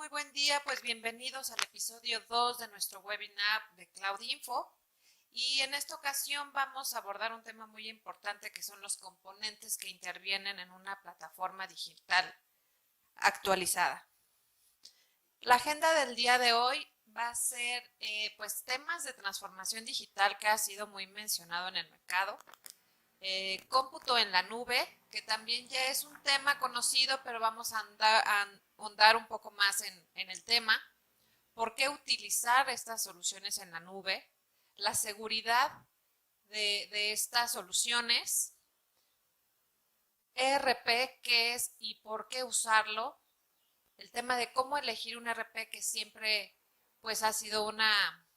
Muy buen día. Pues bienvenidos al episodio 2 de nuestro webinar de Cloud Info. Y en esta ocasión vamos a abordar un tema muy importante que son los componentes que intervienen en una plataforma digital actualizada. La agenda del día de hoy va a ser pues temas de transformación digital que ha sido muy mencionado en el mercado. Cómputo en la nube, que también ya es un tema conocido, pero vamos a ahondar un poco más en el tema. ¿Por qué utilizar estas soluciones en la nube? La seguridad de estas soluciones. ERP, ¿qué es y por qué usarlo? El tema de cómo elegir un ERP que siempre pues ha sido una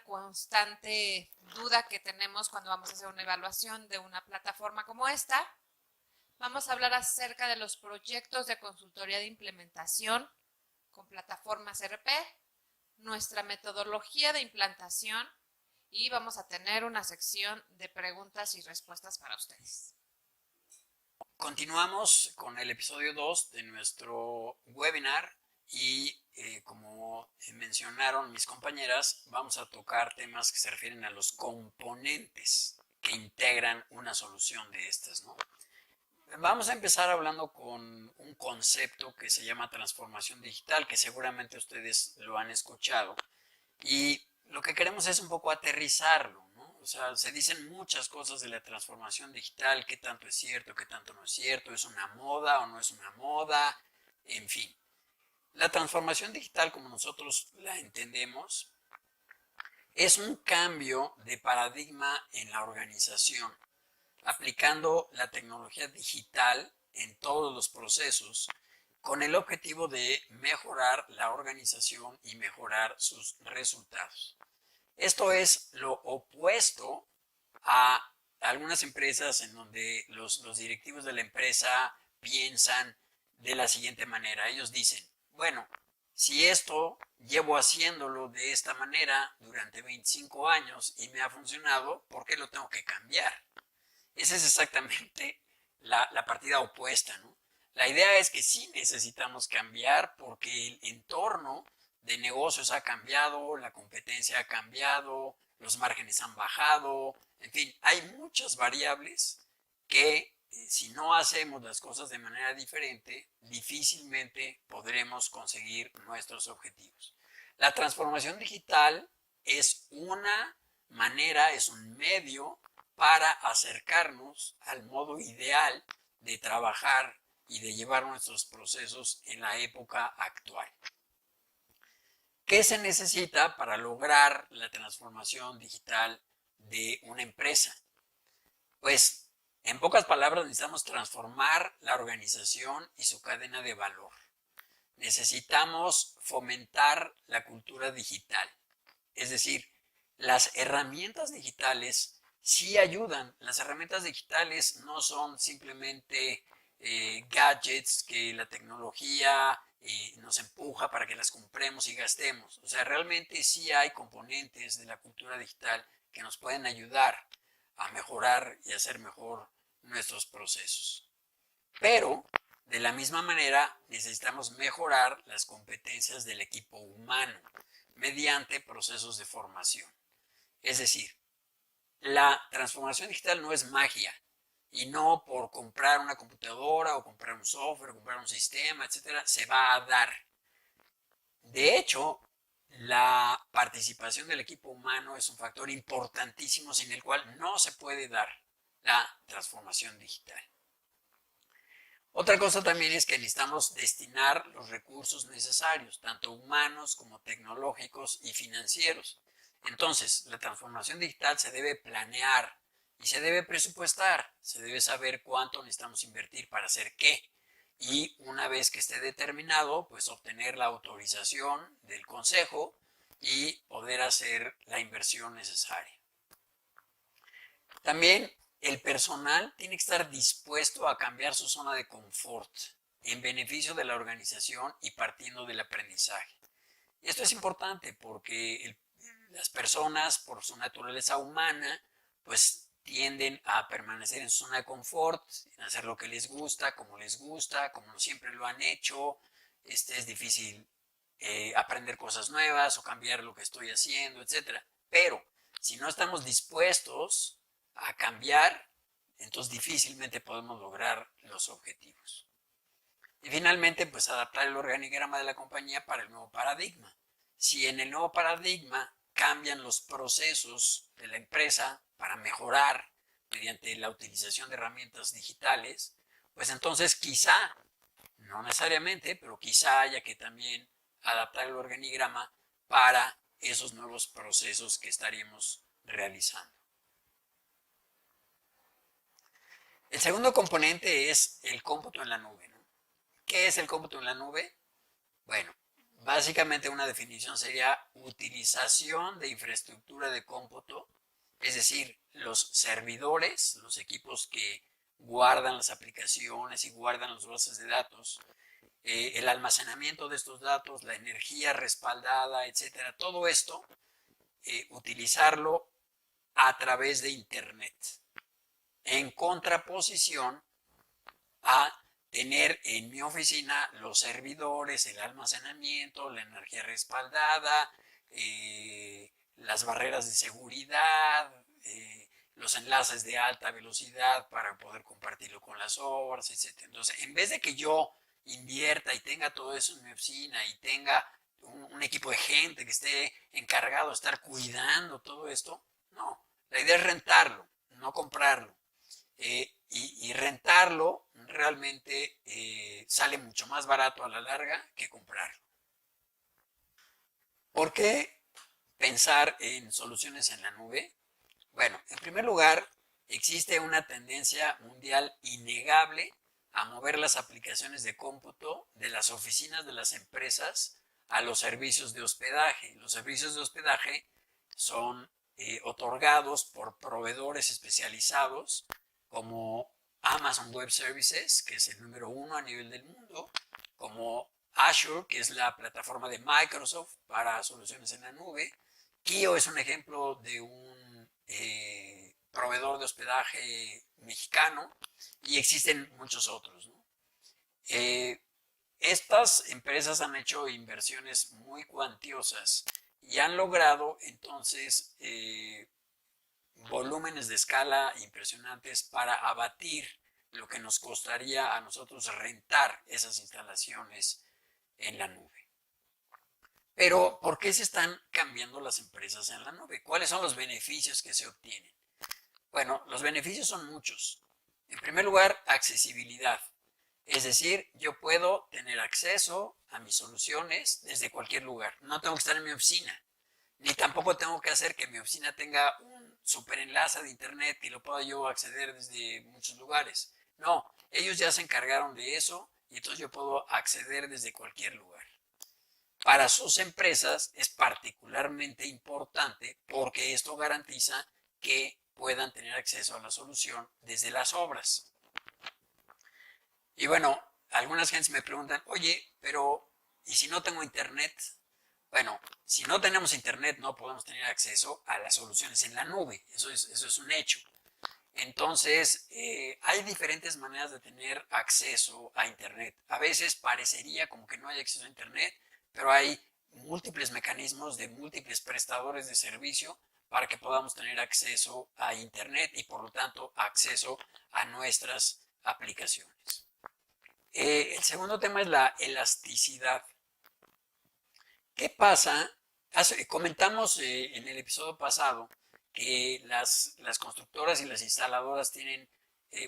constante duda que tenemos cuando vamos a hacer una evaluación de una plataforma como esta. Vamos a hablar acerca de los proyectos de consultoría de implementación con plataformas ERP, nuestra metodología de implantación y vamos a tener una sección de preguntas y respuestas para ustedes. Continuamos con el episodio 2 de nuestro webinar y como mencionaron mis compañeras, vamos a tocar temas que se refieren a los componentes que integran una solución de estas, ¿no? Vamos a empezar hablando con un concepto que se llama transformación digital, que seguramente ustedes lo han escuchado. Y lo que queremos es un poco aterrizarlo, ¿no? O sea, se dicen muchas cosas de la transformación digital, qué tanto es cierto, qué tanto no es cierto, es una moda o no es una moda, en fin. La transformación digital, como nosotros la entendemos, es un cambio de paradigma en la organización, aplicando la tecnología digital en todos los procesos con el objetivo de mejorar la organización y mejorar sus resultados. Esto es lo opuesto a algunas empresas en donde los directivos de la empresa piensan de la siguiente manera. Ellos dicen, bueno, si esto llevo haciéndolo de esta manera durante 25 años y me ha funcionado, ¿por qué lo tengo que cambiar? Esa es exactamente la partida opuesta, ¿no? La idea es que sí necesitamos cambiar porque el entorno de negocios ha cambiado, la competencia ha cambiado, los márgenes han bajado, en fin, hay muchas variables que si no hacemos las cosas de manera diferente, difícilmente podremos conseguir nuestros objetivos. La transformación digital es una manera, es un medio para acercarnos al modo ideal de trabajar y de llevar nuestros procesos en la época actual. ¿Qué se necesita para lograr la transformación digital de una empresa? Pues, en pocas palabras, necesitamos transformar la organización y su cadena de valor. Necesitamos fomentar la cultura digital, es decir, las herramientas digitales sí ayudan. Las herramientas digitales no son simplemente gadgets que la tecnología nos empuja para que las compremos y gastemos. O sea, realmente sí hay componentes de la cultura digital que nos pueden ayudar a mejorar y hacer mejor nuestros procesos. Pero, de la misma manera, necesitamos mejorar las competencias del equipo humano mediante procesos de formación. Es decir, la transformación digital no es magia y no por comprar una computadora o comprar un software o comprar un sistema, etcétera, se va a dar. De hecho, la participación del equipo humano es un factor importantísimo sin el cual no se puede dar la transformación digital. Otra cosa también es que necesitamos destinar los recursos necesarios, tanto humanos como tecnológicos y financieros. Entonces, la transformación digital se debe planear y se debe presupuestar, se debe saber cuánto necesitamos invertir para hacer qué. Y una vez que esté determinado, pues obtener la autorización del consejo y poder hacer la inversión necesaria. También el personal tiene que estar dispuesto a cambiar su zona de confort en beneficio de la organización y partiendo del aprendizaje. Y esto es importante porque las personas, por su naturaleza humana, pues tienden a permanecer en su zona de confort, en hacer lo que les gusta, como siempre lo han hecho. Es difícil aprender cosas nuevas o cambiar lo que estoy haciendo, etc. Pero si no estamos dispuestos a cambiar, entonces difícilmente podemos lograr los objetivos. Y finalmente, pues adaptar el organigrama de la compañía para el nuevo paradigma. Si en el nuevo paradigma cambian los procesos de la empresa para mejorar mediante la utilización de herramientas digitales, pues entonces quizá, no necesariamente, pero quizá haya que también adaptar el organigrama para esos nuevos procesos que estaríamos realizando. El segundo componente es el cómputo en la nube, ¿no? ¿Qué es el cómputo en la nube? Bueno, básicamente una definición sería utilización de infraestructura de cómputo, es decir, los servidores, los equipos que guardan las aplicaciones y guardan las bases de datos, el almacenamiento de estos datos, la energía respaldada, etcétera, todo esto, utilizarlo a través de Internet, en contraposición a tener en mi oficina los servidores, el almacenamiento, la energía respaldada, las barreras de seguridad, los enlaces de alta velocidad para poder compartirlo con las obras, etc. Entonces, en vez de que yo invierta y tenga todo eso en mi oficina y tenga un equipo de gente que esté encargado de estar cuidando todo esto, no, la idea es rentarlo, no comprarlo. Y rentarlo realmente sale mucho más barato a la larga que comprarlo. ¿Por qué pensar en soluciones en la nube? Bueno, en primer lugar, existe una tendencia mundial innegable a mover las aplicaciones de cómputo de las oficinas de las empresas a los servicios de hospedaje. Los servicios de hospedaje son otorgados por proveedores especializados como Amazon Web Services, que es el número 1 a nivel del mundo, como Azure, que es la plataforma de Microsoft para soluciones en la nube. Kio es un ejemplo de un proveedor de hospedaje mexicano y existen muchos otros, ¿no? Estas empresas han hecho inversiones muy cuantiosas y han logrado entonces volúmenes de escala impresionantes para abatir lo que nos costaría a nosotros rentar esas instalaciones en la nube. Pero, ¿por qué se están cambiando las empresas en la nube? ¿Cuáles son los beneficios que se obtienen? Bueno, los beneficios son muchos. En primer lugar, accesibilidad. Es decir, yo puedo tener acceso a mis soluciones desde cualquier lugar. No tengo que estar en mi oficina. Ni tampoco tengo que hacer que mi oficina tenga un super enlace de internet y lo pueda yo acceder desde muchos lugares. No, ellos ya se encargaron de eso y entonces yo puedo acceder desde cualquier lugar. Para sus empresas es particularmente importante porque esto garantiza que puedan tener acceso a la solución desde las obras. Y bueno, algunas gentes me preguntan, oye, pero ¿y si no tengo internet? Bueno, si no tenemos internet no podemos tener acceso a las soluciones en la nube, eso es un hecho. Entonces, hay diferentes maneras de tener acceso a internet. A veces parecería como que no hay acceso a internet, pero hay múltiples mecanismos de múltiples prestadores de servicio para que podamos tener acceso a internet y por lo tanto acceso a nuestras aplicaciones. El segundo tema es la elasticidad. ¿Qué pasa? Comentamos en el episodio pasado que las constructoras y las instaladoras tienen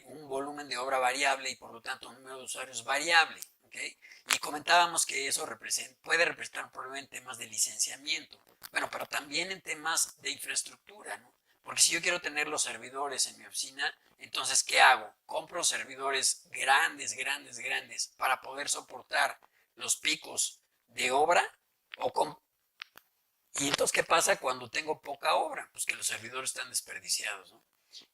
un volumen de obra variable y por lo tanto un número de usuarios variable. ¿Okay? Y comentábamos que eso puede representar un problema en temas de licenciamiento. Bueno, pero también en temas de infraestructura, ¿no? Porque si yo quiero tener los servidores en mi oficina, entonces, ¿qué hago? Compro servidores grandes para poder soportar los picos de obra y entonces, ¿qué pasa cuando tengo poca obra? Pues que los servidores están desperdiciados, ¿no?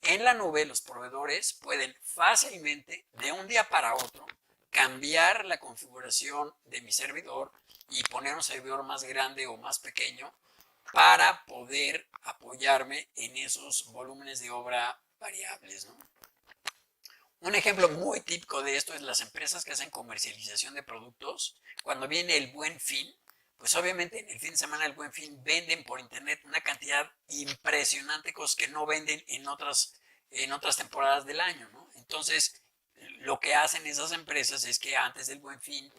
En la nube, los proveedores pueden fácilmente, de un día para otro, cambiar la configuración de mi servidor y poner un servidor más grande o más pequeño para poder apoyarme en esos volúmenes de obra variables, ¿no? Un ejemplo muy típico de esto es las empresas que hacen comercialización de productos. Cuando viene el Buen Fin, pues obviamente en el fin de semana del Buen Fin venden por internet una cantidad impresionante de cosas que no venden en otras temporadas del año, ¿no? Entonces, lo que hacen esas empresas es que antes del Buen Fin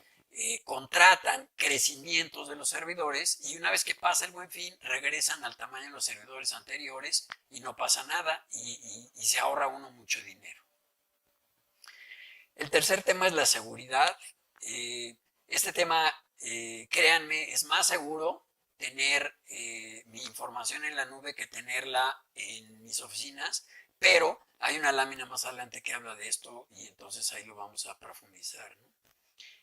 contratan crecimientos de los servidores y una vez que pasa el Buen Fin regresan al tamaño de los servidores anteriores y no pasa nada y se ahorra uno mucho dinero. El tercer tema es la seguridad. Este tema, créanme, es más seguro tener mi información en la nube que tenerla en mis oficinas, pero hay una lámina más adelante que habla de esto y entonces ahí lo vamos a profundizar, ¿no?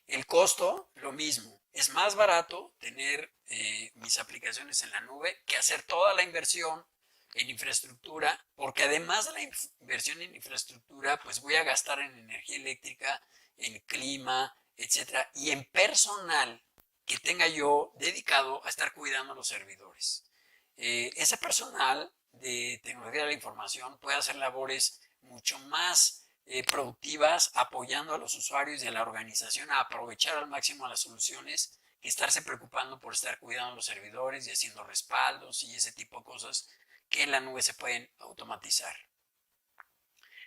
El costo, lo mismo. Es más barato tener mis aplicaciones en la nube que hacer toda la inversión en infraestructura, porque además de la inversión en infraestructura, pues voy a gastar en energía eléctrica, en clima, etcétera, y en personal que tenga yo dedicado a estar cuidando los servidores. Ese personal de tecnología de la información puede hacer labores mucho más productivas, apoyando a los usuarios y a la organización a aprovechar al máximo las soluciones que estarse preocupando por estar cuidando los servidores y haciendo respaldos y ese tipo de cosas que en la nube se pueden automatizar.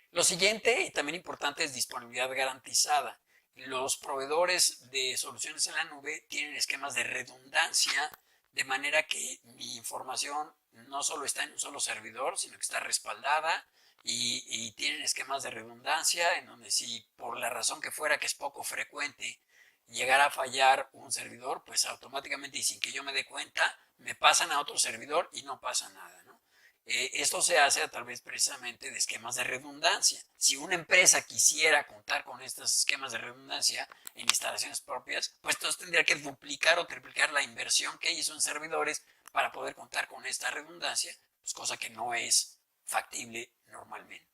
Lo siguiente y también importante es disponibilidad garantizada. Los proveedores de soluciones en la nube tienen esquemas de redundancia, de manera que mi información no solo está en un solo servidor, sino que está respaldada y tienen esquemas de redundancia en donde si por la razón que fuera, que es poco frecuente, llegara a fallar un servidor, pues automáticamente y sin que yo me dé cuenta, me pasan a otro servidor y no pasa nada, ¿no? Esto se hace a través precisamente de esquemas de redundancia. Si una empresa quisiera contar con estos esquemas de redundancia en instalaciones propias, pues entonces tendría que duplicar o triplicar la inversión que hizo en servidores para poder contar con esta redundancia, pues cosa que no es factible normalmente.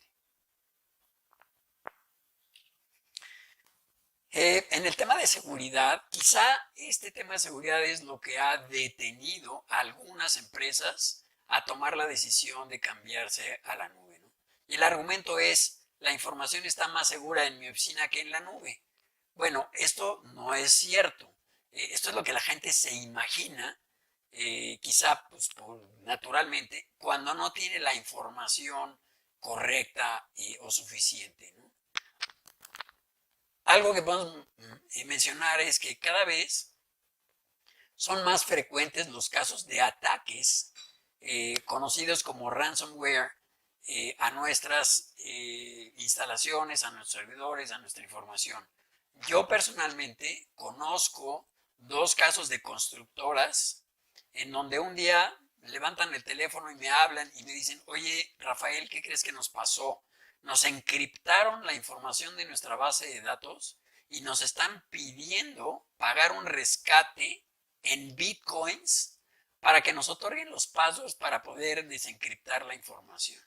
En el tema de seguridad, quizá este tema de seguridad es lo que ha detenido a algunas empresas a tomar la decisión de cambiarse a la nube, ¿no? Y el argumento es, la información está más segura en mi oficina que en la nube. Bueno, esto no es cierto. Esto es lo que la gente se imagina, quizá pues, naturalmente, cuando no tiene la información correcta o suficiente, ¿no? Algo que podemos mencionar es que cada vez son más frecuentes los casos de ataques conocidos como ransomware a nuestras instalaciones, a nuestros servidores, a nuestra información. Yo personalmente conozco 2 casos de constructoras en donde un día levantan el teléfono y me hablan y me dicen, oye, Rafael, ¿qué crees que nos pasó? Nos encriptaron la información de nuestra base de datos y nos están pidiendo pagar un rescate en bitcoins para que nos otorguen los pasos para poder desencriptar la información.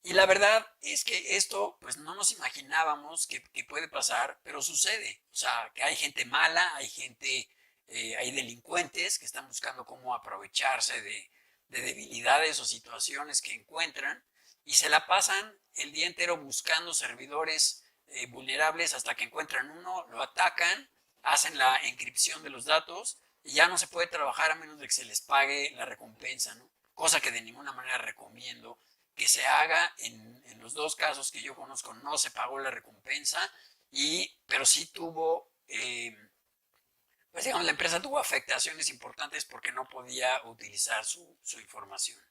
Y la verdad es que esto pues no nos imaginábamos que puede pasar, pero sucede. O sea, que hay gente mala, hay delincuentes que están buscando cómo aprovecharse de debilidades o situaciones que encuentran y se la pasan el día entero buscando servidores vulnerables hasta que encuentran uno, lo atacan, hacen la encripción de los datos y ya no se puede trabajar a menos de que se les pague la recompensa, ¿no? Cosa que de ninguna manera recomiendo que se haga. En los 2 casos que yo conozco no se pagó la recompensa, pero sí tuvo, pues digamos, la empresa tuvo afectaciones importantes porque no podía utilizar su información.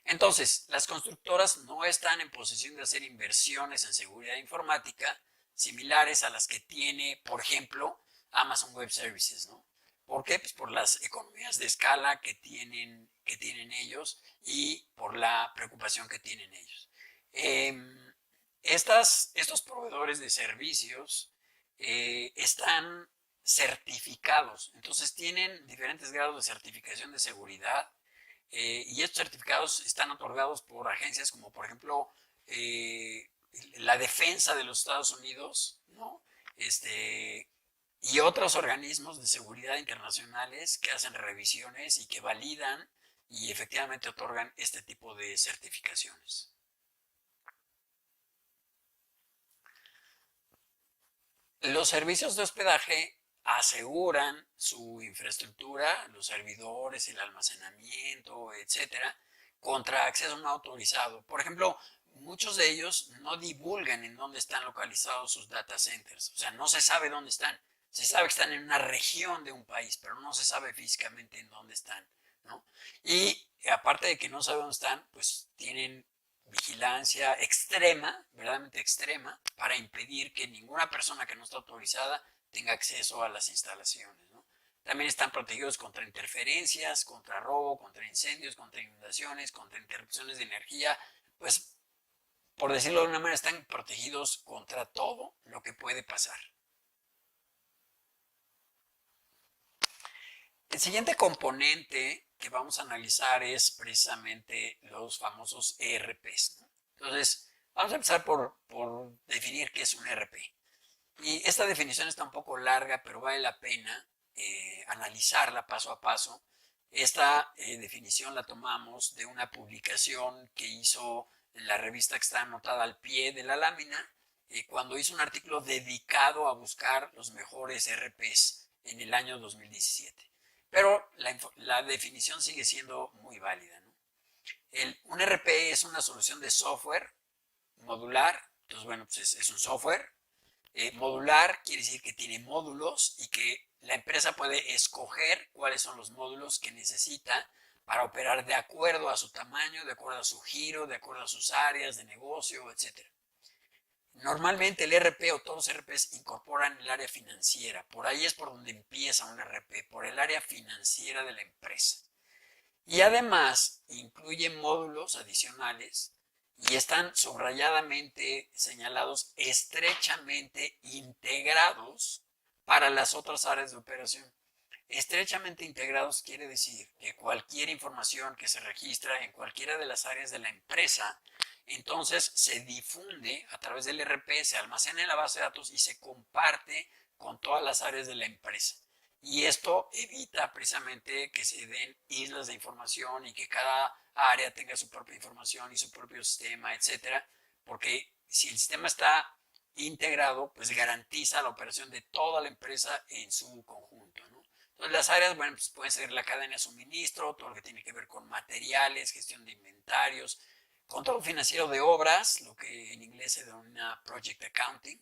Entonces, las constructoras no están en posesión de hacer inversiones en seguridad informática similares a las que tiene, por ejemplo, Amazon Web Services, ¿no? ¿Por qué? Pues por las economías de escala que tienen ellos y por la preocupación que tienen ellos. Estos proveedores de servicios están certificados, entonces tienen diferentes grados de certificación de seguridad y estos certificados están otorgados por agencias como por ejemplo la Defensa de los Estados Unidos, ¿no? Y otros organismos de seguridad internacionales que hacen revisiones y que validan y efectivamente otorgan este tipo de certificaciones. Los servicios de hospedaje aseguran su infraestructura, los servidores, el almacenamiento, etcétera, contra acceso no autorizado. Por ejemplo, muchos de ellos no divulgan en dónde están localizados sus data centers. O sea, no se sabe dónde están. Se sabe que están en una región de un país, pero no se sabe físicamente en dónde están, ¿no? Y aparte de que no sabe dónde están, pues tienen vigilancia extrema, verdaderamente extrema, para impedir que ninguna persona que no está autorizada tenga acceso a las instalaciones, ¿no? También están protegidos contra interferencias, contra robo, contra incendios, contra inundaciones, contra interrupciones de energía. Pues, por decirlo de una manera, están protegidos contra todo lo que puede pasar. El siguiente componente que vamos a analizar es precisamente los famosos ERPs, ¿no? Entonces, vamos a empezar por definir qué es un ERP. Y esta definición está un poco larga, pero vale la pena analizarla paso a paso. Esta definición la tomamos de una publicación que hizo en la revista que está anotada al pie de la lámina, cuando hizo un artículo dedicado a buscar los mejores ERPs en el año 2017. Pero la definición sigue siendo muy válida, ¿no? Un ERP es una solución de software modular. Entonces, bueno, pues es un software. Modular quiere decir que tiene módulos y que la empresa puede escoger cuáles son los módulos que necesita para operar de acuerdo a su tamaño, de acuerdo a su giro, de acuerdo a sus áreas de negocio, etc. Normalmente el ERP o todos los ERPs incorporan el área financiera. Por ahí es por donde empieza un ERP, por el área financiera de la empresa. Y además incluye módulos adicionales y están subrayadamente señalados, estrechamente integrados para las otras áreas de operación. Estrechamente integrados quiere decir que cualquier información que se registra en cualquiera de las áreas de la empresa, entonces se difunde a través del ERP, se almacena en la base de datos y se comparte con todas las áreas de la empresa. Y esto evita precisamente que se den islas de información y que cada área tenga su propia información y su propio sistema, etcétera, porque si el sistema está integrado, pues garantiza la operación de toda la empresa en su conjunto, ¿no? Entonces las áreas, bueno, pues pueden ser la cadena de suministro, todo lo que tiene que ver con materiales, gestión de inventarios, control financiero de obras, lo que en inglés se denomina project accounting,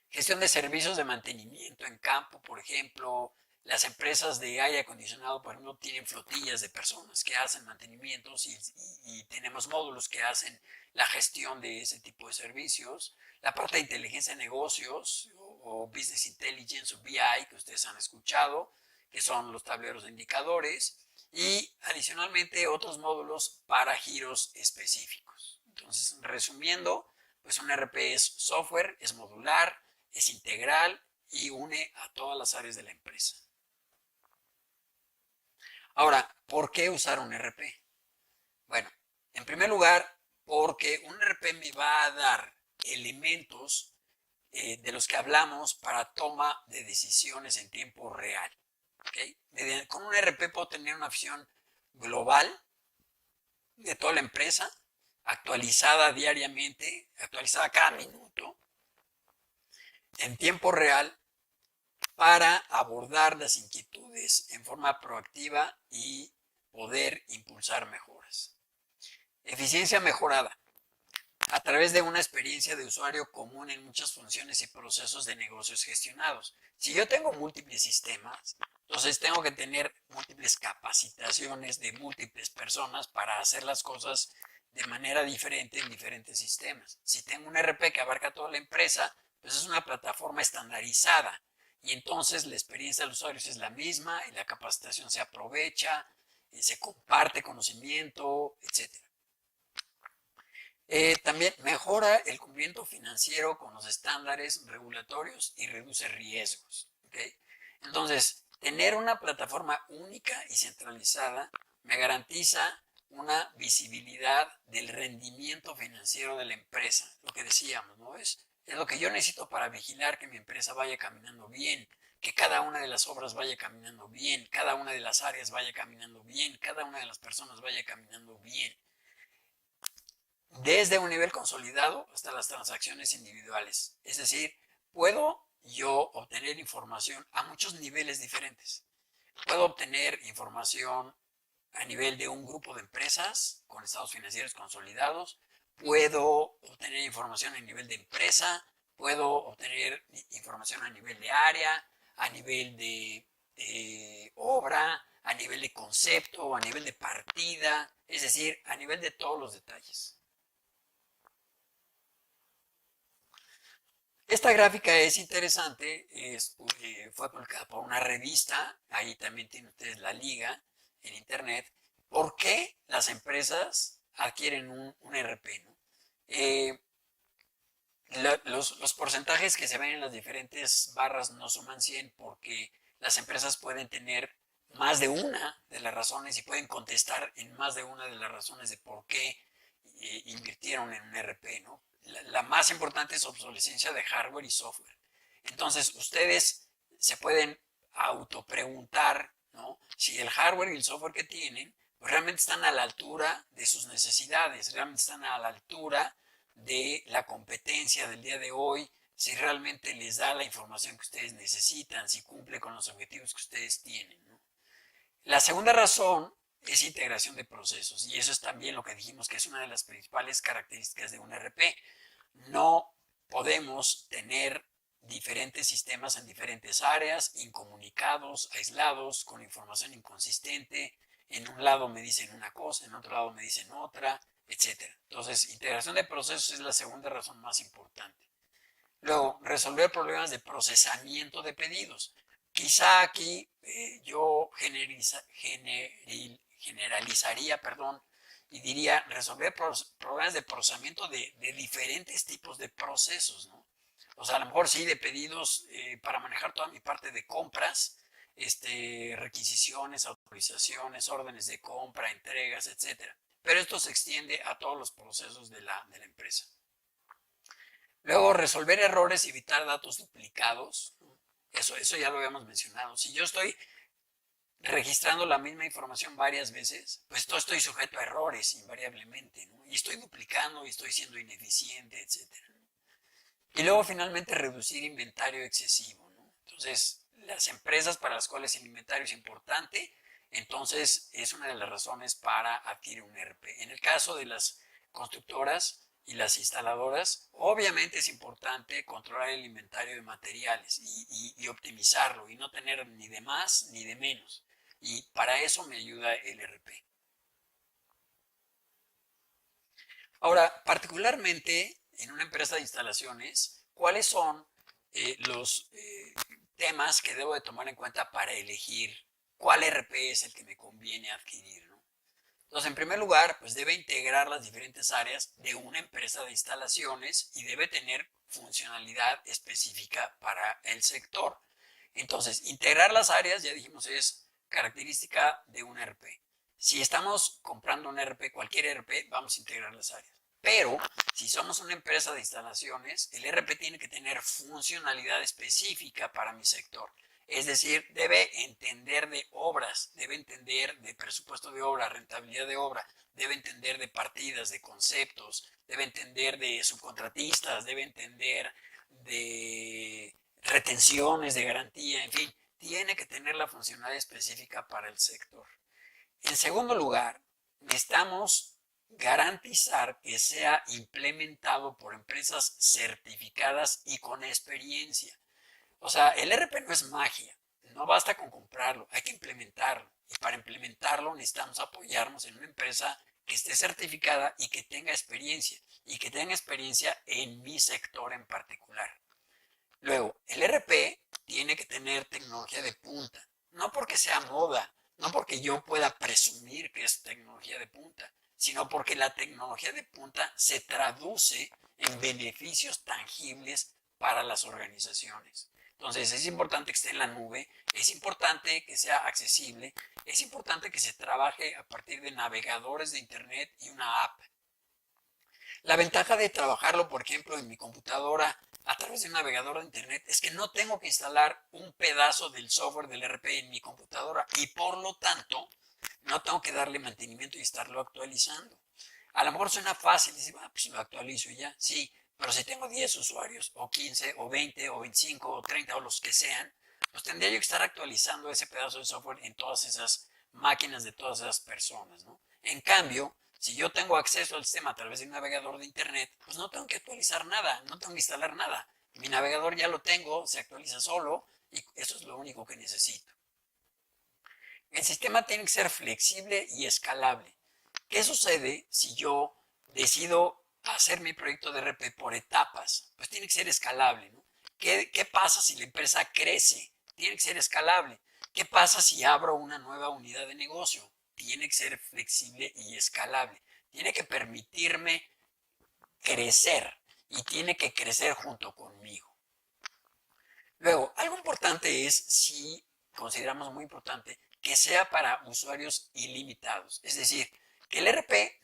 gestión de servicios de mantenimiento en campo, por ejemplo. Las empresas de aire acondicionado, por ejemplo, tienen flotillas de personas que hacen mantenimientos y tenemos módulos que hacen la gestión de ese tipo de servicios. La parte de inteligencia de negocios o Business Intelligence o BI que ustedes han escuchado, que son los tableros de indicadores, y adicionalmente otros módulos para giros específicos. Entonces, resumiendo, pues un ERP es software, es modular, es integral y une a todas las áreas de la empresa. Ahora, ¿por qué usar un ERP? Bueno, en primer lugar, porque un ERP me va a dar elementos de los que hablamos para toma de decisiones en tiempo real. ¿Okay? Con un ERP puedo tener una visión global de toda la empresa, actualizada diariamente, actualizada cada minuto, en tiempo real, para abordar las inquietudes en forma proactiva y poder impulsar mejoras. Eficiencia mejorada a través de una experiencia de usuario común en muchas funciones y procesos de negocios gestionados. Si yo tengo múltiples sistemas, entonces tengo que tener múltiples capacitaciones de múltiples personas para hacer las cosas de manera diferente en diferentes sistemas. Si tengo un ERP que abarca toda la empresa, pues es una plataforma estandarizada y entonces la experiencia del usuario es la misma y la capacitación se aprovecha, se comparte conocimiento, etc. También mejora el cumplimiento financiero con los estándares regulatorios y reduce riesgos. ¿Okay? Entonces, tener una plataforma única y centralizada me garantiza una visibilidad del rendimiento financiero de la empresa. Lo que decíamos, ¿no? Es lo que yo necesito para vigilar que mi empresa vaya caminando bien, que cada una de las obras vaya caminando bien, cada una de las áreas vaya caminando bien, cada una de las personas vaya caminando bien. Desde un nivel consolidado hasta las transacciones individuales. Es decir, puedo yo obtener información a muchos niveles diferentes. Puedo obtener información a nivel de un grupo de empresas con estados financieros consolidados, puedo obtener información a nivel de empresa, puedo obtener información a nivel de área, a nivel de obra, a nivel de concepto, a nivel de partida, es decir, a nivel de todos los detalles. Esta gráfica es interesante, fue publicada por una revista, ahí también tienen ustedes la liga en internet. ¿Por qué las empresas adquieren un ERP? ¿No? Los porcentajes que se ven en las diferentes barras no suman 100 porque las empresas pueden tener más de una de las razones y pueden contestar en más de una de las razones de por qué invirtieron en un ERP, ¿no? La más importante es obsolescencia de hardware y software. Entonces, ustedes se pueden autopreguntar, ¿no? Si el hardware y el software que tienen pues realmente están a la altura de sus necesidades, realmente están a la altura de la competencia del día de hoy, si realmente les da la información que ustedes necesitan, si cumple con los objetivos que ustedes tienen, ¿no? La segunda razón es integración de procesos y eso es también lo que dijimos que es una de las principales características de un ERP. No podemos tener diferentes sistemas en diferentes áreas, incomunicados, aislados, con información inconsistente. En un lado me dicen una cosa, en otro lado me dicen otra, etc. Entonces, integración de procesos es la segunda razón más importante. Luego, resolver problemas de procesamiento de pedidos. Quizá aquí yo generalizaría, y diría resolver problemas de procesamiento de diferentes tipos de procesos, ¿no? O sea, a lo mejor sí de pedidos para manejar toda mi parte de compras, requisiciones, autorizaciones, órdenes de compra, entregas, etcétera. Pero esto se extiende a todos los procesos de la empresa. Luego, resolver errores y evitar datos duplicados. Eso ya lo habíamos mencionado. Si yo estoy registrando la misma información varias veces, pues estoy sujeto a errores invariablemente, ¿no? Y estoy duplicando y estoy siendo ineficiente, etc. Y luego finalmente reducir inventario excesivo, ¿no? Entonces, las empresas para las cuales el inventario es importante, entonces es una de las razones para adquirir un ERP. En el caso de las constructoras y las instaladoras, obviamente es importante controlar el inventario de materiales y optimizarlo y no tener ni de más ni de menos. Y para eso me ayuda el ERP. Ahora, particularmente en una empresa de instalaciones, ¿cuáles son los temas que debo de tomar en cuenta para elegir cuál ERP es el que me conviene adquirir, ¿no? Entonces, en primer lugar, pues debe integrar las diferentes áreas de una empresa de instalaciones y debe tener funcionalidad específica para el sector. Entonces, integrar las áreas, ya dijimos, es característica de un ERP. Si estamos comprando un ERP, cualquier ERP, vamos a integrar las áreas. Pero si somos una empresa de instalaciones, el ERP tiene que tener funcionalidad específica para mi sector. Es decir, debe entender de obras, debe entender de presupuesto de obra, rentabilidad de obra, debe entender de partidas, de conceptos, debe entender de subcontratistas, debe entender de retenciones, de garantía, en fin, tiene que tener la funcionalidad específica para el sector. En segundo lugar, necesitamos garantizar que sea implementado por empresas certificadas y con experiencia. O sea, el ERP no es magia, no basta con comprarlo, hay que implementarlo. Y para implementarlo necesitamos apoyarnos en una empresa que esté certificada y que tenga experiencia, y que tenga experiencia en mi sector en particular. Luego, el ERP tiene que tener tecnología de punta, no porque sea moda, no porque yo pueda presumir que es tecnología de punta, sino porque la tecnología de punta se traduce en beneficios tangibles para las organizaciones. Entonces es importante que esté en la nube, es importante que sea accesible, es importante que se trabaje a partir de navegadores de internet y una app. La ventaja de trabajarlo, por ejemplo, en mi computadora a través de un navegador de internet es que no tengo que instalar un pedazo del software del ERP en mi computadora y por lo tanto no tengo que darle mantenimiento y estarlo actualizando. A lo mejor suena fácil decir, pues lo actualizo y ya, sí, Pero si tengo 10 usuarios, o 15, o 20, o 25, o 30, o los que sean, pues tendría yo que estar actualizando ese pedazo de software en todas esas máquinas de todas esas personas, ¿no? En cambio, si yo tengo acceso al sistema a través de un navegador de internet, pues no tengo que actualizar nada, no tengo que instalar nada. Mi navegador ya lo tengo, se actualiza solo y eso es lo único que necesito. El sistema tiene que ser flexible y escalable. ¿Qué sucede si yo decido hacer mi proyecto de RP por etapas? Pues tiene que ser escalable, ¿no? ¿Qué pasa si la empresa crece? Tiene que ser escalable. ¿Qué pasa si abro una nueva unidad de negocio? Tiene que ser flexible y escalable. Tiene que permitirme crecer y tiene que crecer junto conmigo. Luego, algo importante es, si consideramos muy importante, que sea para usuarios ilimitados. Es decir, que el RP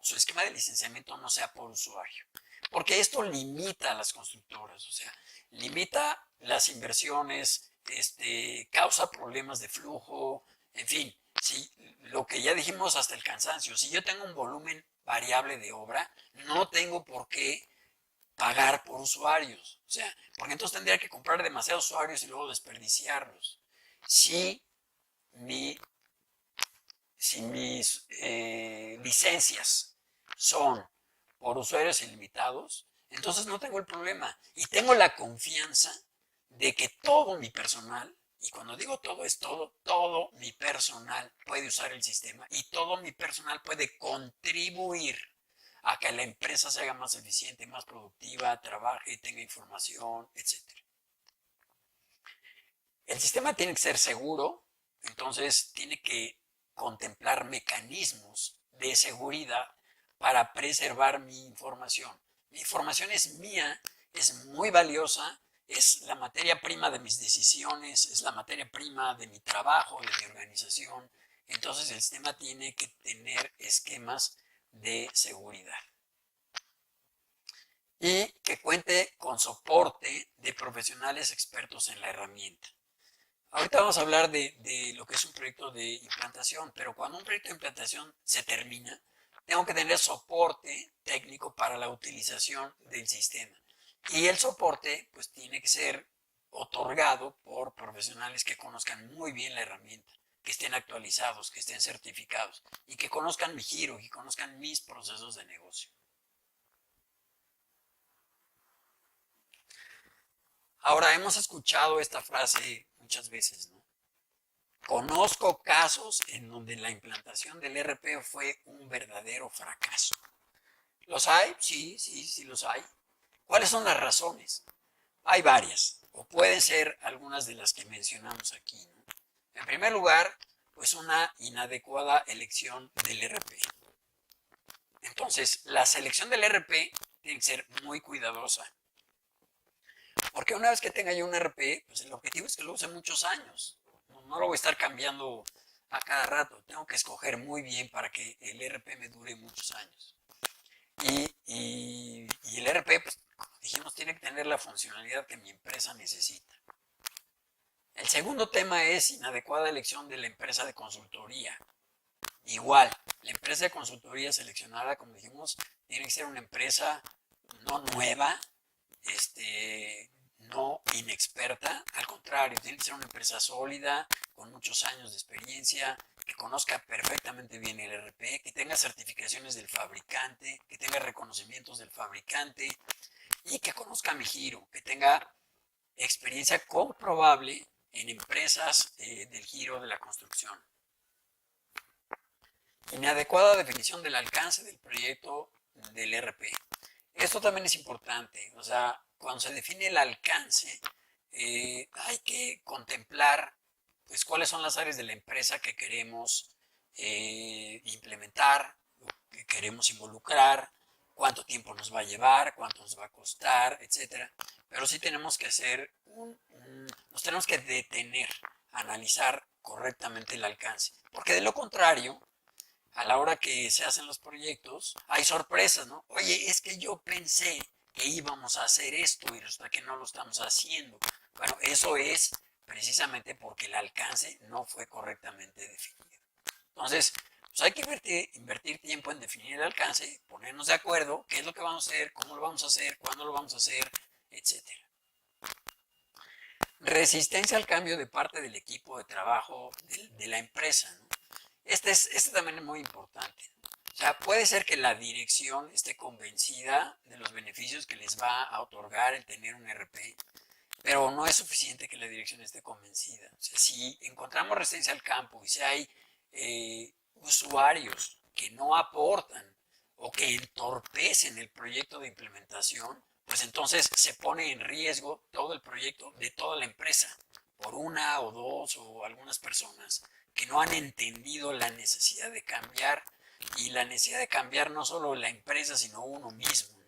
su esquema de licenciamiento no sea por usuario. Porque esto limita a las constructoras, o sea, limita las inversiones, causa problemas de flujo, en fin, si, lo que ya dijimos hasta el cansancio, si yo tengo un volumen variable de obra, no tengo por qué pagar por usuarios. O sea, porque entonces tendría que comprar demasiados usuarios y luego desperdiciarlos. Si, si mis licencias son por usuarios ilimitados, entonces no tengo el problema y tengo la confianza de que todo mi personal, y cuando digo todo es todo mi personal puede usar el sistema y todo mi personal puede contribuir a que la empresa se haga más eficiente, más productiva, trabaje, tenga información, etc. El sistema tiene que ser seguro, entonces tiene que contemplar mecanismos de seguridad para preservar mi información. Mi información es mía, es muy valiosa, es la materia prima de mis decisiones, es la materia prima de mi trabajo, de mi organización. Entonces el sistema tiene que tener esquemas de seguridad. Y que cuente con soporte de profesionales expertos en la herramienta. Ahorita vamos a hablar de lo que es un proyecto de implantación, pero cuando un proyecto de implantación se termina, tengo que tener soporte técnico para la utilización del sistema. Y el soporte pues tiene que ser otorgado por profesionales que conozcan muy bien la herramienta, que estén actualizados, que estén certificados y que conozcan mi giro, que conozcan mis procesos de negocio. Ahora, hemos escuchado esta frase muchas veces, ¿no? Conozco casos en donde la implantación del RP fue un verdadero fracaso. ¿Los hay? Sí los hay. ¿Cuáles son las razones? Hay varias, o pueden ser algunas de las que mencionamos aquí, ¿no? En primer lugar, pues una inadecuada elección del RP. Entonces, la selección del RP tiene que ser muy cuidadosa. Porque una vez que tenga yo un RP, pues el objetivo es que lo use muchos años. No lo voy a estar cambiando a cada rato. Tengo que escoger muy bien para que el RP me dure muchos años. Y el RP, pues, como dijimos, tiene que tener la funcionalidad que mi empresa necesita. El segundo tema es inadecuada elección de la empresa de consultoría. Igual, la empresa de consultoría seleccionada, como dijimos, tiene que ser una empresa no nueva, no inexperta, al contrario, tiene que ser una empresa sólida, con muchos años de experiencia, que conozca perfectamente bien el RP, que tenga certificaciones del fabricante, que tenga reconocimientos del fabricante y que conozca mi giro, que tenga experiencia comprobable en empresas del giro de la construcción. Inadecuada definición del alcance del proyecto del RP. Esto también es importante, o sea, cuando se define el alcance, hay que contemplar pues cuáles son las áreas de la empresa que queremos implementar, que queremos involucrar, cuánto tiempo nos va a llevar, cuánto nos va a costar, etcétera. Pero sí tenemos que hacer nos tenemos que detener, analizar correctamente el alcance, porque de lo contrario, a la hora que se hacen los proyectos, hay sorpresas, ¿no? Oye, es que yo pensé que íbamos a hacer esto y resulta que no lo estamos haciendo. Bueno, eso es precisamente porque el alcance no fue correctamente definido. Entonces, pues hay que invertir tiempo en definir el alcance, ponernos de acuerdo, qué es lo que vamos a hacer, cómo lo vamos a hacer, cuándo lo vamos a hacer, etcétera. Resistencia al cambio de parte del equipo de trabajo de la empresa, ¿no? Este también es muy importante. O sea, puede ser que la dirección esté convencida de los beneficios que les va a otorgar el tener un RP, pero no es suficiente que la dirección esté convencida. O sea, si encontramos resistencia al campo y si hay usuarios que no aportan o que entorpecen el proyecto de implementación, pues entonces se pone en riesgo todo el proyecto de toda la empresa por una o dos o algunas personas que no han entendido la necesidad de cambiar, y la necesidad de cambiar no solo la empresa sino uno mismo.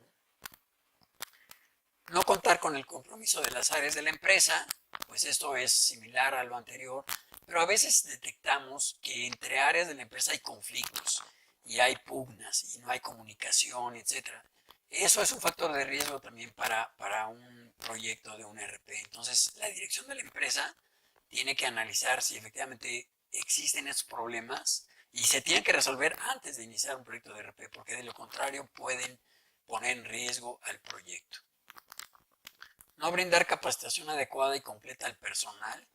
No contar con el compromiso de las áreas de la empresa, pues esto es similar a lo anterior, pero a veces detectamos que entre áreas de la empresa hay conflictos y hay pugnas y no hay comunicación, etc. Eso es un factor de riesgo también para un proyecto de un RP. Entonces, la dirección de la empresa tiene que analizar si efectivamente existen esos problemas y se tienen que resolver antes de iniciar un proyecto de RP, porque de lo contrario pueden poner en riesgo al proyecto. No brindar capacitación adecuada y completa al personal.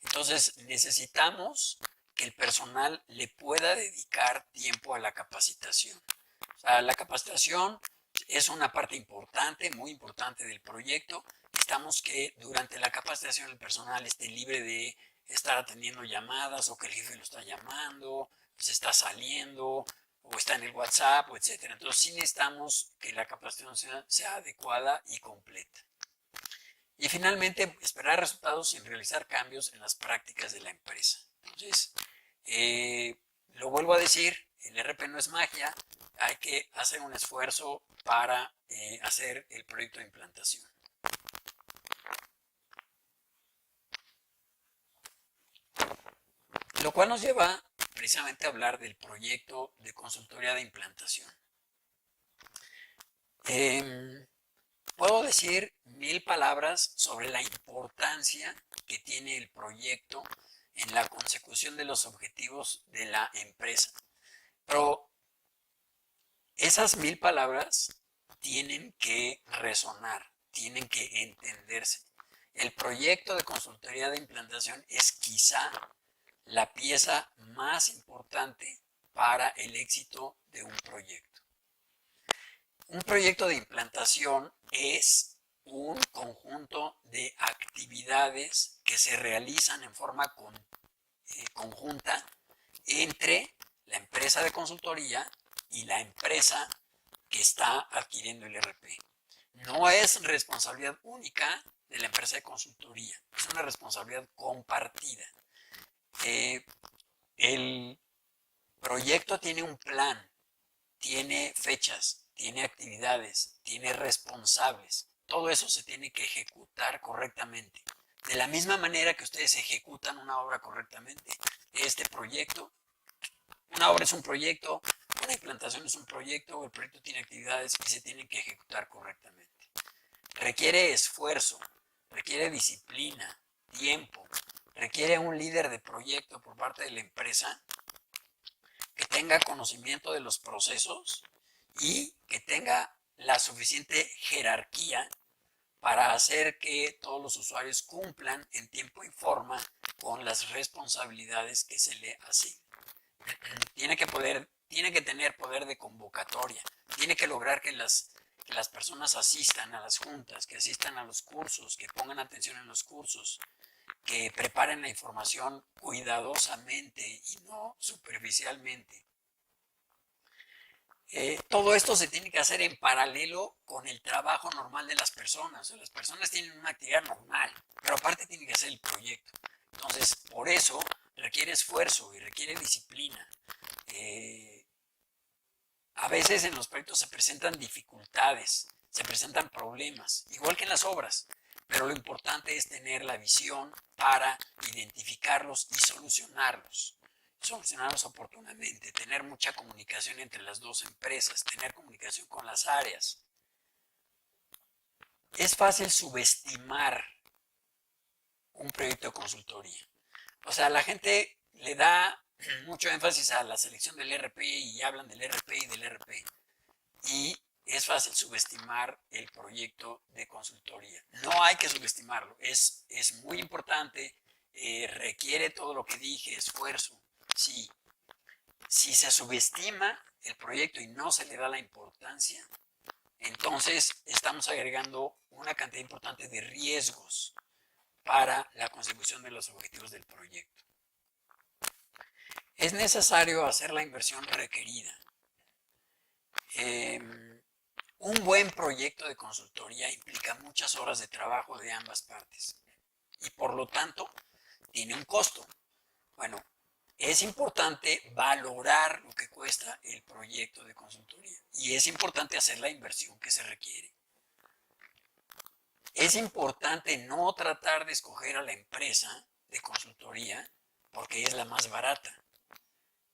Entonces necesitamos que el personal le pueda dedicar tiempo a la capacitación. O sea, la capacitación es una parte importante, muy importante del proyecto. Necesitamos que durante la capacitación el personal esté libre de estar atendiendo llamadas o que el jefe lo está llamando, se está saliendo o está en el WhatsApp, etc. Entonces sí necesitamos que la capacitación sea adecuada y completa. Y finalmente, esperar resultados sin realizar cambios en las prácticas de la empresa. Entonces, lo vuelvo a decir, el RP no es magia, hay que hacer un esfuerzo para hacer el proyecto de implantación. Lo cual nos lleva precisamente a hablar del proyecto de consultoría de implantación. Puedo decir 1000 palabras sobre la importancia que tiene el proyecto en la consecución de los objetivos de la empresa. Pero esas 1000 palabras tienen que resonar, tienen que entenderse. El proyecto de consultoría de implantación es quizá la pieza más importante para el éxito de un proyecto. Un proyecto de implantación es un conjunto de actividades que se realizan en forma conjunta entre la empresa de consultoría y la empresa que está adquiriendo el RP. No es responsabilidad única de la empresa de consultoría, es una responsabilidad compartida. El proyecto tiene un plan, tiene fechas, tiene actividades, tiene responsables. Todo eso se tiene que ejecutar correctamente. De la misma manera que ustedes ejecutan una obra correctamente, este proyecto, una obra es un proyecto, una implantación es un proyecto, el proyecto tiene actividades y se tienen que ejecutar correctamente. Requiere esfuerzo, requiere disciplina, tiempo, requiere un líder de proyecto por parte de la empresa que tenga conocimiento de los procesos y que tenga la suficiente jerarquía para hacer que todos los usuarios cumplan en tiempo y forma con las responsabilidades que se le asignan. Tiene que tener poder de convocatoria, tiene que lograr que las personas asistan a las juntas, que asistan a los cursos, que pongan atención en los cursos, que preparen la información cuidadosamente y no superficialmente. Todo esto se tiene que hacer en paralelo con el trabajo normal de las personas. O sea, las personas tienen una actividad normal, pero aparte tienen que hacer el proyecto. Entonces, por eso requiere esfuerzo y requiere disciplina. A veces en los proyectos se presentan dificultades, se presentan problemas, igual que en las obras, pero lo importante es tener la visión para identificarlos y solucionarlos oportunamente, tener mucha comunicación entre las dos empresas, tener comunicación con las áreas. Es fácil subestimar un proyecto de consultoría. O sea, la gente le da mucho énfasis a la selección del RP y hablan del RP y del RP. Y es fácil subestimar el proyecto de consultoría. No hay que subestimarlo, es muy importante, requiere todo lo que dije, esfuerzo. Sí, si se subestima el proyecto y no se le da la importancia, entonces estamos agregando una cantidad importante de riesgos para la consecución de los objetivos del proyecto. Es necesario hacer la inversión requerida. Un buen proyecto de consultoría implica muchas horas de trabajo de ambas partes y por lo tanto tiene un costo. Bueno, es importante valorar lo que cuesta el proyecto de consultoría y es importante hacer la inversión que se requiere. Es importante no tratar de escoger a la empresa de consultoría porque es la más barata.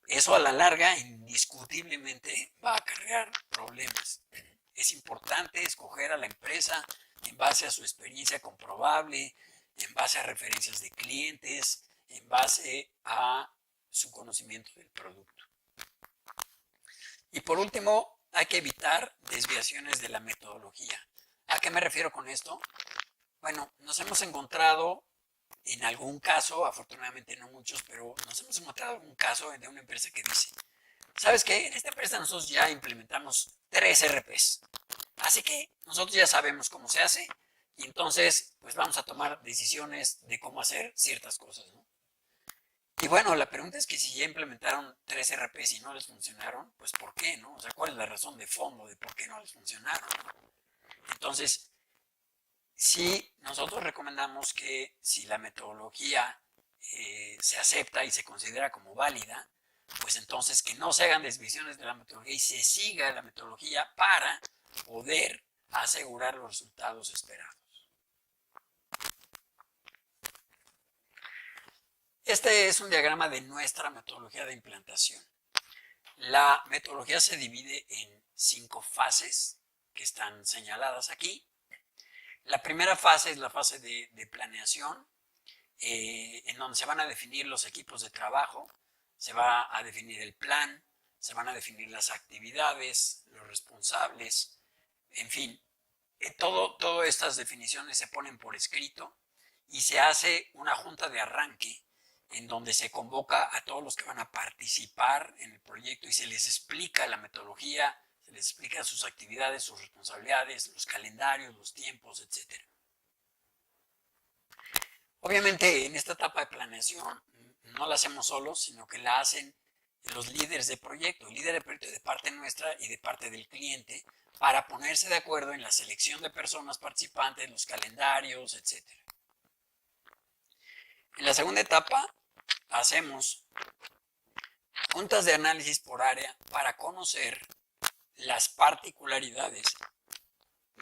Eso a la larga indiscutiblemente va a acarrear problemas. Es importante escoger a la empresa en base a su experiencia comprobable, en base a referencias de clientes, en base a su conocimiento del producto. Y por último, hay que evitar desviaciones de la metodología. ¿A qué me refiero con esto? Bueno, nos hemos encontrado en algún caso, afortunadamente no muchos, pero nos hemos encontrado algún caso de una empresa que dice, ¿sabes qué? En esta empresa nosotros ya implementamos 3 RPs. Así que nosotros ya sabemos cómo se hace y entonces pues vamos a tomar decisiones de cómo hacer ciertas cosas, ¿no? Y bueno, la pregunta es que si ya implementaron 3 RPs y no les funcionaron, pues ¿por qué, no? O sea, ¿cuál es la razón de fondo de por qué no les funcionaron? Entonces, sí, nosotros recomendamos que si la metodología se acepta y se considera como válida, pues entonces que no se hagan desviaciones de la metodología y se siga la metodología para poder asegurar los resultados esperados. Este es un diagrama de nuestra metodología de implantación. La metodología se divide en 5 fases que están señaladas aquí. La primera fase es la fase de planeación, en donde se van a definir los equipos de trabajo, se va a definir el plan, se van a definir las actividades, los responsables, en fin, todas estas definiciones se ponen por escrito y se hace una junta de arranque en donde se convoca a todos los que van a participar en el proyecto y se les explica la metodología, se les explica sus actividades, sus responsabilidades, los calendarios, los tiempos, etc. Obviamente en esta etapa de planeación no la hacemos solos, sino que la hacen los líderes de proyecto, el líder de proyecto de parte nuestra y de parte del cliente, para ponerse de acuerdo en la selección de personas participantes, los calendarios, etc. En la segunda etapa hacemos juntas de análisis por área para conocer las particularidades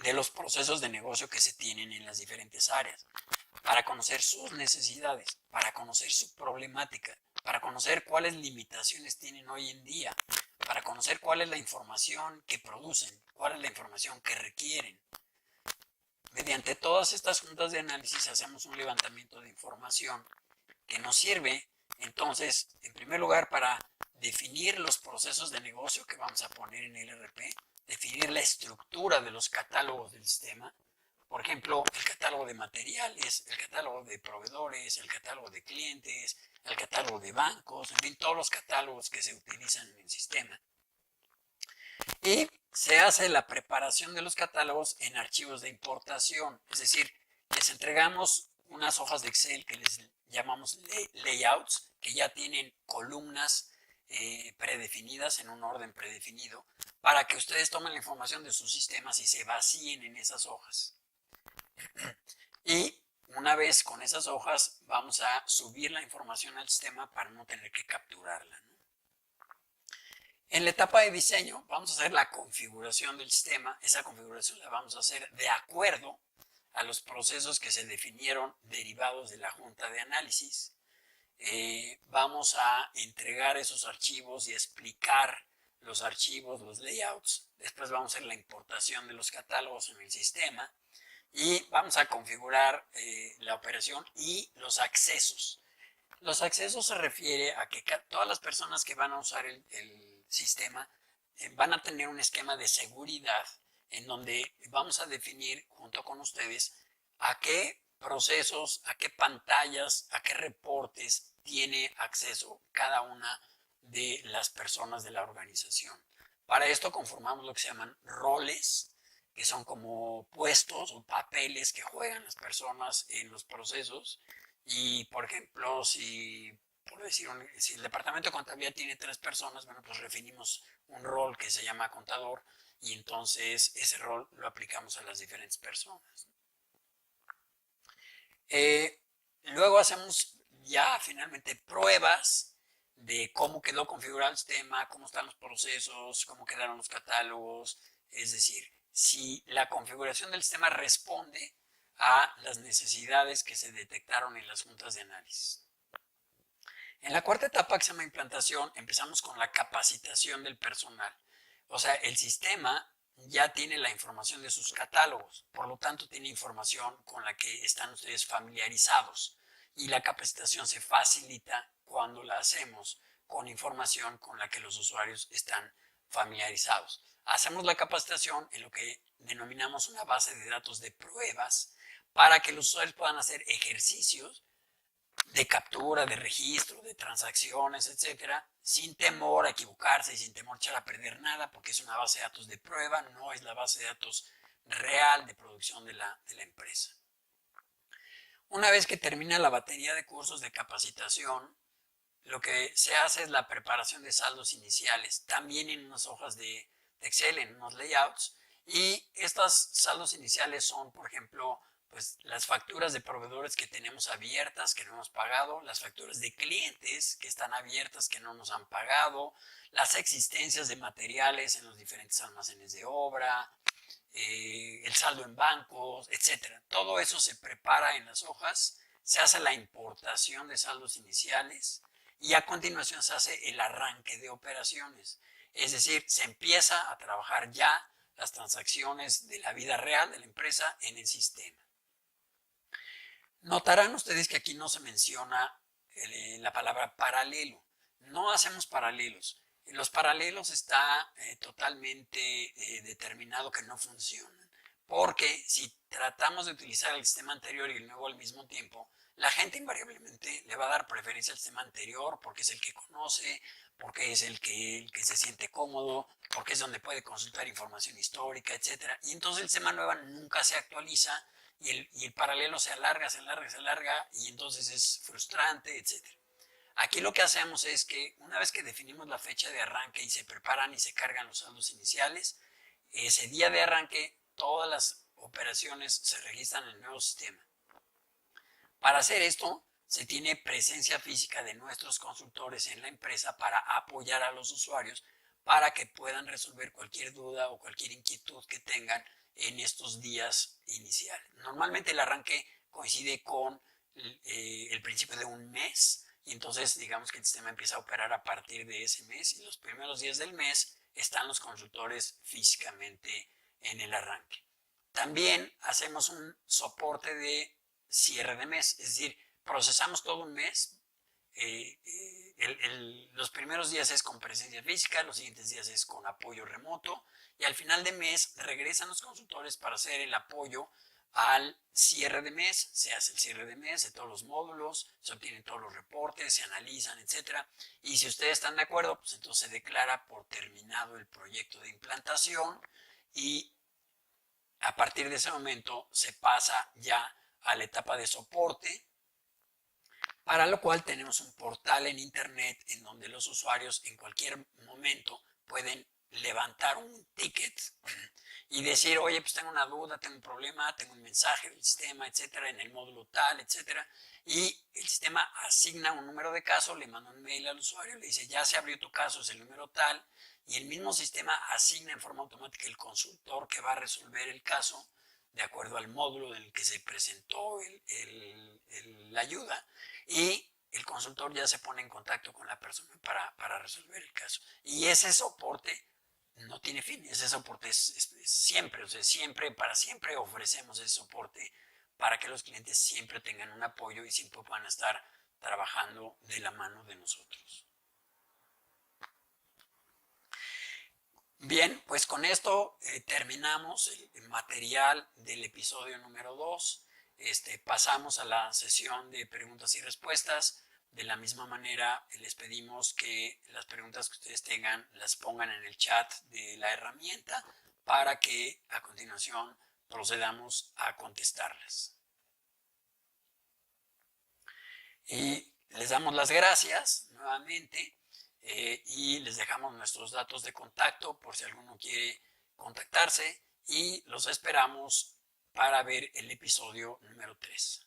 de los procesos de negocio que se tienen en las diferentes áreas, para conocer sus necesidades, para conocer su problemática, para conocer cuáles limitaciones tienen hoy en día, para conocer cuál es la información que producen, cuál es la información que requieren. Mediante todas estas juntas de análisis hacemos un levantamiento de información que nos sirve entonces, en primer lugar, para definir los procesos de negocio que vamos a poner en el RP, definir la estructura de los catálogos del sistema, por ejemplo, el catálogo de materiales, el catálogo de proveedores, el catálogo de clientes, el catálogo de bancos, en fin, todos los catálogos que se utilizan en el sistema. Y se hace la preparación de los catálogos en archivos de importación, es decir, les entregamos unas hojas de Excel que les llamamos layouts, que ya tienen columnas predefinidas en un orden predefinido, para que ustedes tomen la información de sus sistemas y se vacíen en esas hojas. Y una vez con esas hojas vamos a subir la información al sistema para no tener que capturarla, ¿no? En la etapa de diseño vamos a hacer la configuración del sistema. Esa configuración la vamos a hacer de acuerdo a los procesos que se definieron derivados de la junta de análisis. Vamos a entregar esos archivos y explicar los archivos, los layouts. Después vamos a hacer la importación de los catálogos en el sistema y vamos a configurar la operación y los accesos. Los accesos se refiere a que todas las personas que van a usar el sistema van a tener un esquema de seguridad en donde vamos a definir junto con ustedes a qué procesos, a qué pantallas, a qué reportes tiene acceso cada una de las personas de la organización. Para esto conformamos lo que se llaman roles, que son como puestos o papeles que juegan las personas en los procesos. Y, por ejemplo, por decir, si el departamento de contabilidad tiene 3 personas, bueno, pues definimos un rol que se llama contador y entonces ese rol lo aplicamos a las diferentes personas. Luego hacemos ya finalmente pruebas de cómo quedó configurado el sistema, cómo están los procesos, cómo quedaron los catálogos, es decir, si la configuración del sistema responde a las necesidades que se detectaron en las juntas de análisis. En la cuarta etapa, que se llama implantación, empezamos con la capacitación del personal. O sea, el sistema ya tiene la información de sus catálogos, por lo tanto tiene información con la que están ustedes familiarizados y la capacitación se facilita cuando la hacemos con información con la que los usuarios están familiarizados. Hacemos la capacitación en lo que denominamos una base de datos de pruebas para que los usuarios puedan hacer ejercicios de captura, de registro, de transacciones, etcétera, sin temor a equivocarse y sin temor a echar a perder nada, porque es una base de datos de prueba, no es la base de datos real de producción de la empresa. Una vez que termina la batería de cursos de capacitación, lo que se hace es la preparación de saldos iniciales, también en unas hojas de Excel, en unos layouts, y estos saldos iniciales son, por ejemplo, pues las facturas de proveedores que tenemos abiertas, que no hemos pagado, las facturas de clientes que están abiertas, que no nos han pagado, las existencias de materiales en los diferentes almacenes de obra, el saldo en bancos, etcétera. Todo eso se prepara en las hojas, se hace la importación de saldos iniciales y a continuación se hace el arranque de operaciones. Es decir, se empieza a trabajar ya las transacciones de la vida real de la empresa en el sistema. Notarán ustedes que aquí no se menciona la palabra paralelo. No hacemos paralelos. En los paralelos está totalmente determinado que no funcionan. Porque si tratamos de utilizar el sistema anterior y el nuevo al mismo tiempo, la gente invariablemente le va a dar preferencia al sistema anterior porque es el que conoce, porque es el que se siente cómodo, porque es donde puede consultar información histórica, etc. Y entonces el sistema nuevo nunca se actualiza y el paralelo se alarga, se alarga, se alarga y entonces es frustrante, etc. Aquí lo que hacemos es que una vez que definimos la fecha de arranque y se preparan y se cargan los saldos iniciales, ese día de arranque todas las operaciones se registran en el nuevo sistema. Para hacer esto, se tiene presencia física de nuestros consultores en la empresa para apoyar a los usuarios para que puedan resolver cualquier duda o cualquier inquietud que tengan en estos días iniciales. Normalmente el arranque coincide con el principio de un mes y entonces digamos que el sistema empieza a operar a partir de ese mes y los primeros días del mes están los consultores físicamente en el arranque. También hacemos un soporte de cierre de mes, es decir, procesamos todo un mes. Los primeros días es con presencia física, los siguientes días es con apoyo remoto y al final de mes regresan los consultores para hacer el apoyo al cierre de mes. Se hace el cierre de mes de todos los módulos, se obtienen todos los reportes, se analizan, etcétera. Y si ustedes están de acuerdo, pues entonces se declara por terminado el proyecto de implantación y a partir de ese momento se pasa ya a la etapa de soporte, para lo cual tenemos un portal en internet en donde los usuarios en cualquier momento pueden levantar un ticket y decir, oye, pues tengo una duda, tengo un problema, tengo un mensaje del sistema, etcétera, en el módulo tal, etcétera, y el sistema asigna un número de caso, le manda un mail al usuario, le dice, ya se abrió tu caso, es el número tal, y el mismo sistema asigna en forma automática el consultor que va a resolver el caso de acuerdo al módulo en el que se presentó la ayuda, y el consultor ya se pone en contacto con la persona para resolver el caso. Y ese soporte no tiene fin, ese soporte es siempre, o sea, siempre, para siempre ofrecemos ese soporte para que los clientes siempre tengan un apoyo y siempre puedan estar trabajando de la mano de nosotros. Bien, pues con esto terminamos el material del episodio número 2. Pasamos a la sesión de preguntas y respuestas. De la misma manera, les pedimos que las preguntas que ustedes tengan las pongan en el chat de la herramienta para que a continuación procedamos a contestarlas. Y les damos las gracias nuevamente y les dejamos nuestros datos de contacto por si alguno quiere contactarse y los esperamos para ver el episodio número 3.